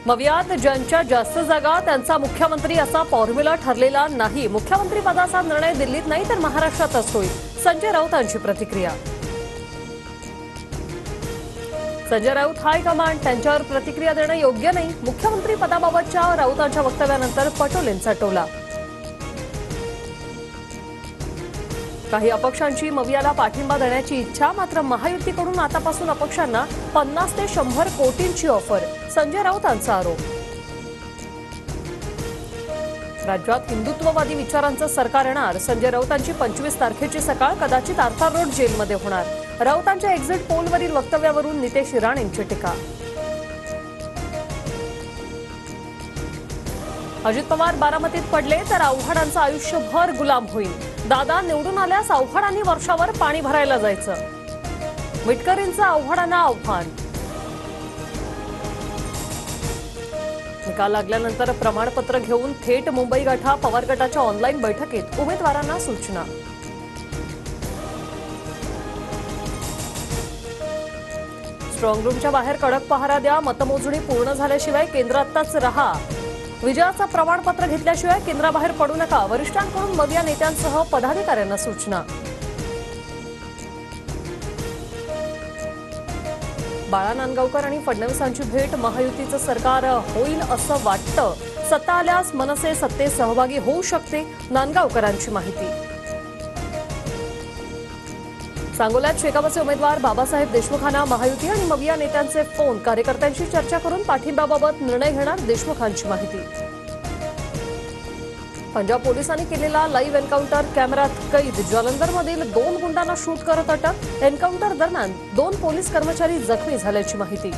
मवियात ज्यांच्या जास्त जागा त्यांचा मुख्यमंत्री असा फॉर्म्युला ठरलेला नाही। मुख्यमंत्री पदाचा निर्णय दिल्लीत नाही तर महाराष्ट्रातच होईल। संजय राऊतांची प्रतिक्रिया। संजय राऊत हायकमांड त्यांच्यावर प्रतिक्रिया देणं योग्य नाही। मुख्यमंत्री पदाबाबतच्या राऊतांच्या वक्तव्यानंतर पटोलेंचा टोला। काही अपक्षांची मवियाला पाठिंबा देण्याची इच्छा, मात्र महायुतीकडून आतापासून अपक्षांना 50 ते 100 कोटींची ऑफर। संजय राऊतांचा आरोप। राज्यात हिंदुत्ववादी विचारांचं सरकार येणार। संजय राऊतांची 25 तारखेची सकाळ कदाचित आर्थर रोड जेलमध्ये होणार। राऊतांच्या एक्झिट पोलवरील वक्तव्यावरून नितेश राणेंची टीका। अजित पवार बारामतीत पडले तर आव्हाडांचं आयुष्यभर गुलाम होईल। दादा निवडून आल्यास आव्हाडांनी वर्षावर पाणी भरायला जायचं। मिटकरींचं आव्हाडांना आव्हान। निकाल लागल्यानंतर प्रमाणपत्र घेऊन थेट मुंबई गाठा। पवार गटाच्या ऑनलाईन बैठकीत उमेदवारांना सूचना। स्ट्रॉंग रूमच्या बाहेर कडक पहारा द्या। मतमोजणी पूर्ण झाल्याशिवाय केंद्रातच रहा। विजयाचं प्रमाणपत्र घेतल्याशिवाय केंद्राबाहेर पडू नका। वरिष्ठांकडून मविया नेत्यांसह पदाधिकाऱ्यांना सूचना। बाळा नांदगावकर आणि फडणवीसांची भेट। महायुतीचं सरकार होईल असं वाटतं। सत्ता आल्यास मनसे सत्तेत सहभागी होऊ शकते, नांदगावकरांची माहिती। सांगोल्यात शेकापचे उमेदवार बाबासाहेब देशमुखांना महायुती आणि मविया नेत्यांचे फोन। कार्यकर्त्यांशी चर्चा करून पाठिंब्याबाबत निर्णय घेणार, देशमुखांची माहिती। पंजाब पोलिसांनी केलेला लाईव्ह एन्काउंटर कॅमेऱ्यात कैद। जालंधरमधील 2 गुंडांना शूट करत अटक। एन्काउंटर दरम्यान 2 पोलीस कर्मचारी जखमी झाल्याची माहिती।